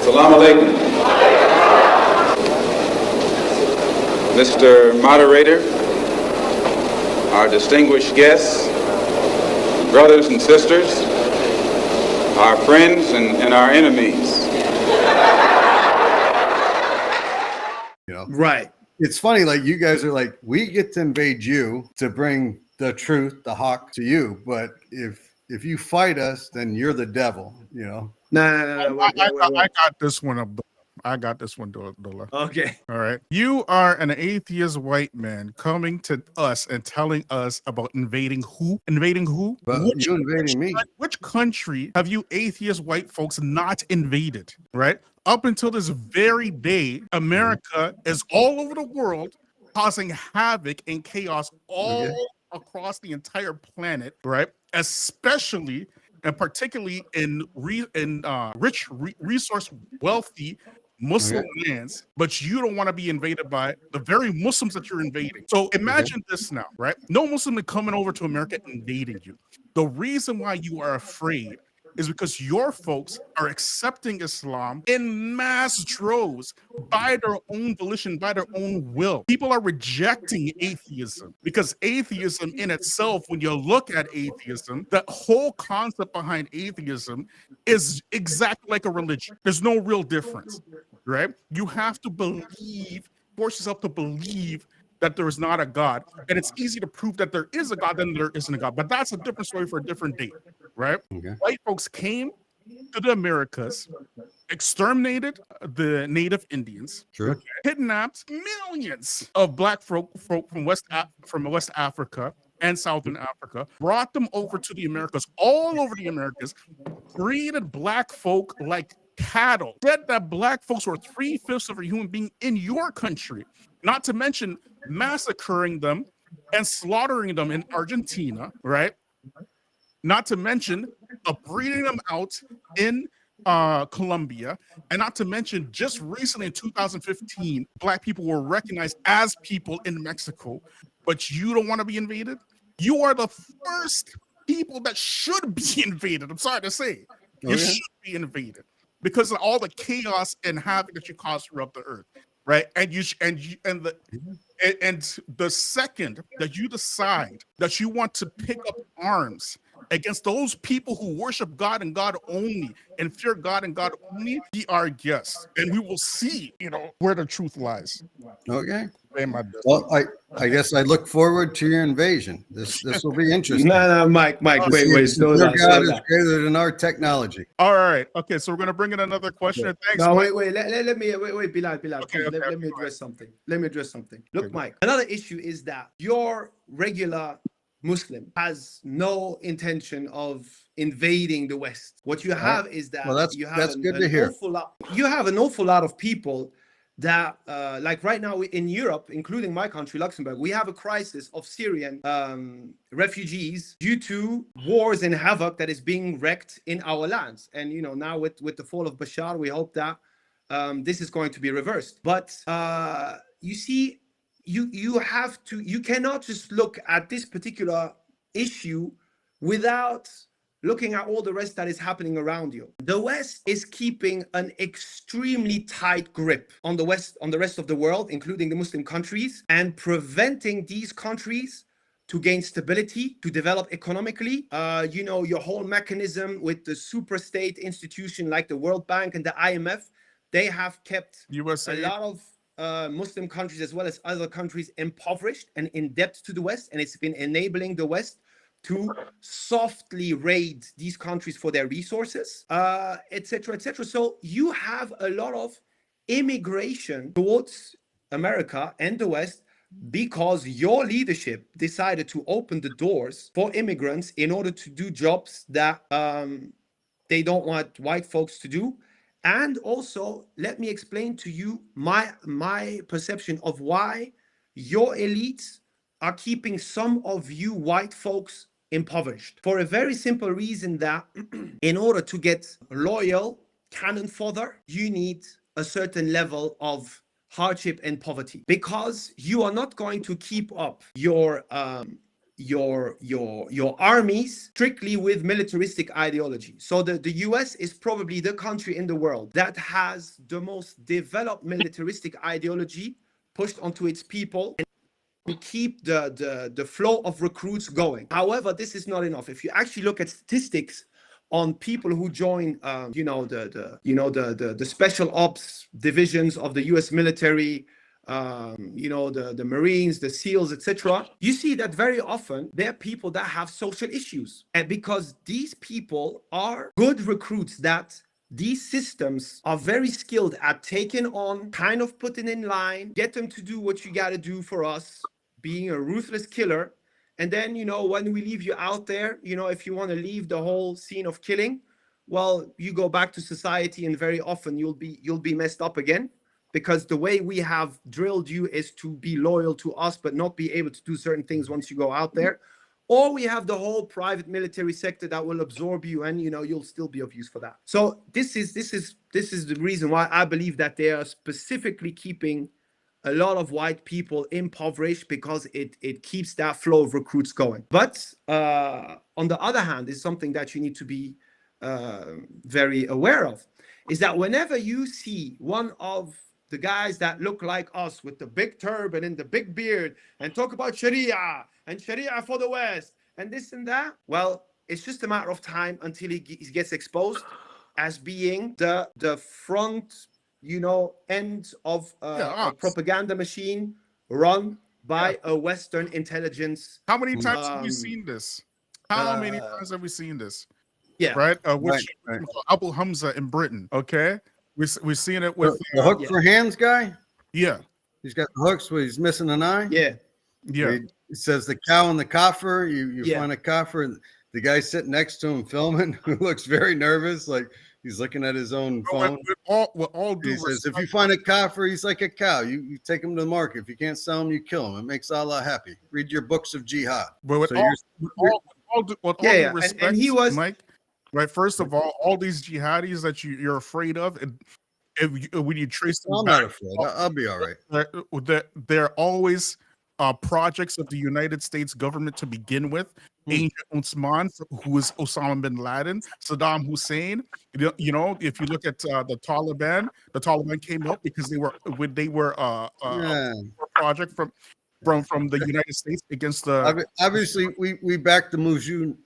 Assalamu alaikum. Mr. Moderator, our distinguished guests, brothers and sisters, our friends and our enemies. You know, Right. it's funny, like you guys are like, we get to invade you to bring the truth, the hawk to you, but if you fight us, then you're the devil, you know. No. Wait. I got this one up. I got this one, Dula. Okay. All right. You are an atheist white man coming to us and telling us about invading who? Invading who? But you invading me. Which country have you atheist white folks not invaded? Right? Up until this very day, America is all over the world causing havoc and chaos all across the entire planet, right? Especially and particularly in rich, resource wealthy Muslim lands, but you don't want to be invaded by the very Muslims that you're invading. So imagine this now, right? No Muslim is coming over to America invading you. The reason why you are afraid is because your folks are accepting Islam in mass droves by their own volition, by their own will. People are rejecting atheism because atheism in itself, when you look at atheism, the whole concept behind atheism is exactly like a religion. There's no real difference, right? You have to believe, force yourself to believe that there is not a God. And it's easy to prove that there is a God than there isn't a God. But that's a different story for a different day, right? White folks came to the Americas, exterminated the native Indians, kidnapped millions of black folk from West Africa and Southern Africa, brought them over to the Americas, all over the Americas, treated black folk like cattle, said that black folks were 3/5 of a human being in your country, not to mention massacring them and slaughtering them in Argentina, right? Not to mention breeding them out in Colombia, and not to mention just recently in 2015, black people were recognized as people in Mexico, but you don't want to be invaded? You are the first people that should be invaded. I'm sorry to say. You should be invaded because of all the chaos and havoc that you cause throughout the earth, right? And the second that you decide that you want to pick up arms against those people who worship God and God only and fear God and God only, be our guests, and we will see, where the truth lies. Okay. Well, I guess I look forward to your invasion. This will be interesting. No, Mike, wait, slow down. God is greater than our technology. All right. Okay, so we're gonna bring in another question. Thanks. No, wait. Let me Bilal. Okay, Let me address something. Look, Mike. Another issue is that your regular Muslim has no intention of invading the West. What you have is that you have you have an awful lot of people that like right now in Europe, including my country, Luxembourg, we have a crisis of Syrian refugees due to wars and havoc that is being wreaked in our lands. And now with the fall of Bashar, we hope that this is going to be reversed. But you see, you cannot just look at this particular issue without looking at all the rest that is happening around you. The West is keeping an extremely tight grip on the rest of the world, including the Muslim countries, and preventing these countries to gain stability, to develop economically. Your whole mechanism with the super state institution like the World Bank and the IMF, they have kept a lot of Muslim countries as well as other countries impoverished and in debt to the West, and it's been enabling the West to softly raid these countries for their resources, etc., etc. So you have a lot of immigration towards America and the West because your leadership decided to open the doors for immigrants in order to do jobs that they don't want white folks to do. And also, let me explain to you my perception of why your elites are keeping some of you white folks impoverished, for a very simple reason that in order to get loyal cannon fodder, you need a certain level of hardship and poverty, because you are not going to keep up your your armies strictly with militaristic ideology. So the US is probably the country in the world that has the most developed militaristic ideology pushed onto its people and keep the flow of recruits going. However, this is not enough. If you actually look at statistics on people who join the special ops divisions of the US military, the Marines, the SEALs, etc., you see that very often they're people that have social issues. And because these people are good recruits that these systems are very skilled at taking on, kind of putting in line, get them to do what you got to do for us, being a ruthless killer. And then, when we leave you out there, if you want to leave the whole scene of killing, well, you go back to society and very often you'll be messed up again. Because the way we have drilled you is to be loyal to us, but not be able to do certain things once you go out there. Or we have the whole private military sector that will absorb you, and you'll still be of use for that. So this is the reason why I believe that they are specifically keeping a lot of white people impoverished, because it keeps that flow of recruits going. But on the other hand, is something that you need to be very aware of, is that whenever you see one of the guys that look like us with the big turban and the big beard and talk about Sharia and Sharia for the West and this and that, well, it's just a matter of time until he gets exposed as being the front, end of a propaganda machine run by a Western intelligence. How many times have we seen this? How many times have we seen this? Yeah. Right? Right. Abu Hamza in Britain, okay? We've seen it with the hook for hands guy. Yeah, he's got the hooks where he's missing an eye. Yeah. It says the cow in the coffer. You find a coffer, and the guy sitting next to him filming, who looks very nervous, like he's looking at his own phone. With all due respect, says, if you find a coffer, he's like a cow. You take him to the market. If you can't sell him, you kill him. It makes Allah happy. Read your books of jihad. But with all due respect, and he was Mike. Right. First of all these jihadis that you're afraid of, and when you trace them I'm not afraid. I'll be all right. They're always projects of the United States government to begin with. Agent Usman, who is Osama bin Laden, Saddam Hussein. If you look at the Taliban came up because they were a project from the United States against the. Obviously, we backed the Mujahideen.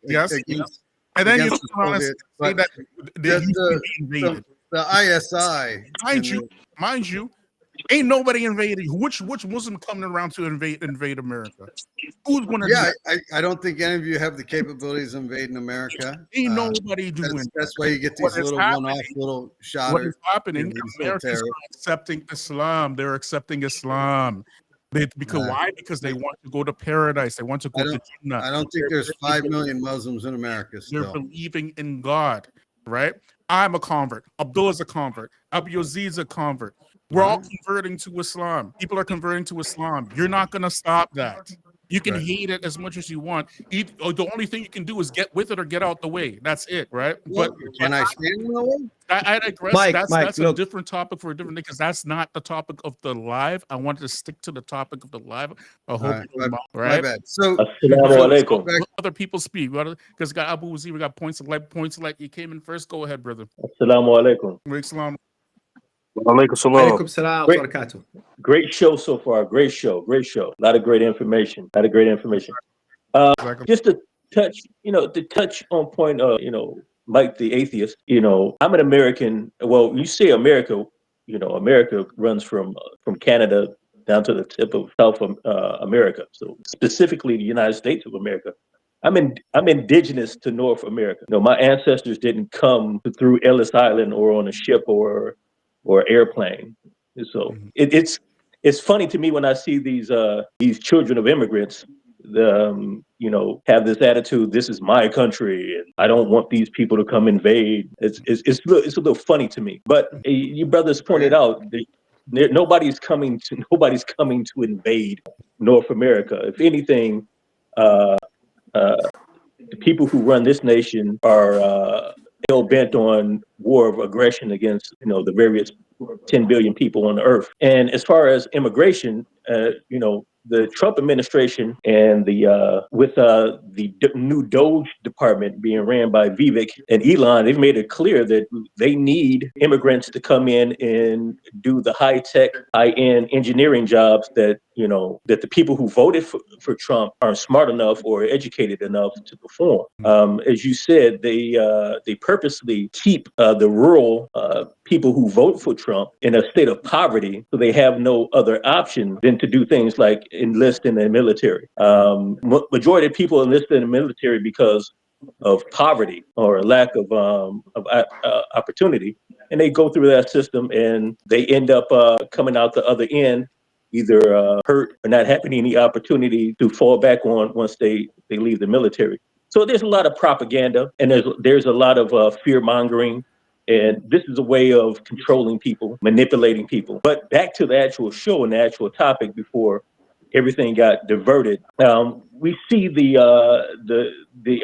Yes. And then you say that the ISI. Mind you, ain't nobody invading. Which Muslim coming around to invade America? Who's going to? Yeah, I don't think any of you have the capabilities of invading America. Ain't nobody doing. That's why you get these little one-off little shotters. What is happening? Americans are accepting Islam. They're accepting Islam. Why? Because they want to go to paradise. They want to go to Jannah. I don't think there's 5 million Muslims in America still. They're believing in God, right? I'm a convert. Abdullah's a convert. Abu Yazid's a convert. We're all converting to Islam. People are converting to Islam. You're not going to stop that. You can hate it as much as you want. The only thing you can do is get with it or get out the way. That's it, right? But can I stand in the way? I digress. Mike, that's a different topic for a different day, because that's not the topic of the live. I wanted to stick to the topic of the live. I hope my bad. So other people speak, because got Abu Wazir, we got points like you came in first. Go ahead, brother. Assalamu alaikum. Salam. Alaikum salam. Great show so far. Great show. A lot of great information. Just to touch on point of, Mike the atheist, I'm an American. Well, you say America, America runs from Canada down to the tip of South America. So specifically the United States of America. I'm indigenous to North America. My ancestors didn't come through Ellis Island or on a ship or airplane. So it's funny to me when I see these children of immigrants, have this attitude. This is my country, and I don't want these people to come invade. It's a little funny to me. But you brothers pointed out that nobody's coming to invade North America. If anything, the people who run this nation are hell bent on war of aggression against, the various 10 billion people on the earth. And as far as immigration, the Trump administration and the new Doge department being ran by Vivek and Elon, they've made it clear that they need immigrants to come in and do the high-tech, high-end engineering jobs that the people who voted for Trump aren't smart enough or educated enough to perform. As you said, they purposely keep the rural people who vote for Trump in a state of poverty, so they have no other option than to do things like enlist in the military. Majority of people enlist in the military because of poverty or lack of opportunity, and they go through that system and they end up coming out the other end either hurt or not having any opportunity to fall back on once they leave the military. So there's a lot of propaganda, and there's a lot of fear mongering. And this is a way of controlling people, manipulating people. But back to the actual show and the actual topic before everything got diverted. We see the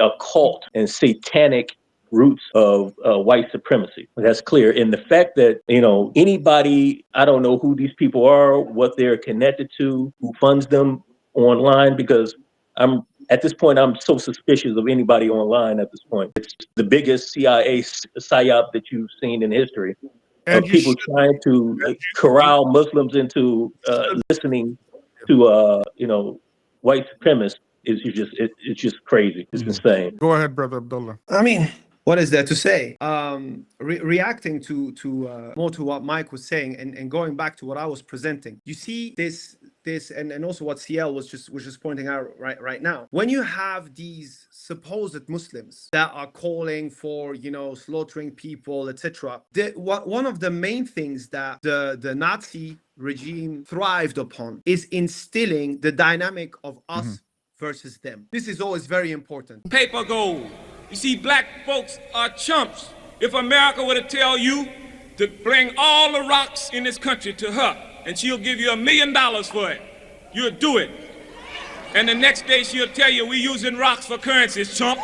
occult and satanic roots of white supremacy. That's clear. And the fact that, anybody, I don't know who these people are, what they're connected to, who funds them online, because at this point, I'm so suspicious of anybody online at this point. It's the biggest CIA psyop that you've seen in history of people trying to corral Muslims into listening to, white supremacists. It's just crazy. It's insane. Go ahead, Brother Abdullah. I mean, what is there to say? Reacting to more to what Mike was saying and going back to what I was presenting, you see this and also what CL was just pointing out right now. When you have these supposed Muslims that are calling for slaughtering people, etc., one of the main things that the Nazi regime thrived upon is instilling the dynamic of us versus them. This is always very important. Paper gold. You see, black folks are chumps. If America were to tell you to bring all the rocks in this country to her, and she'll give you $1 million for it, you'll do it. And the next day she'll tell you we're using rocks for currencies, chump.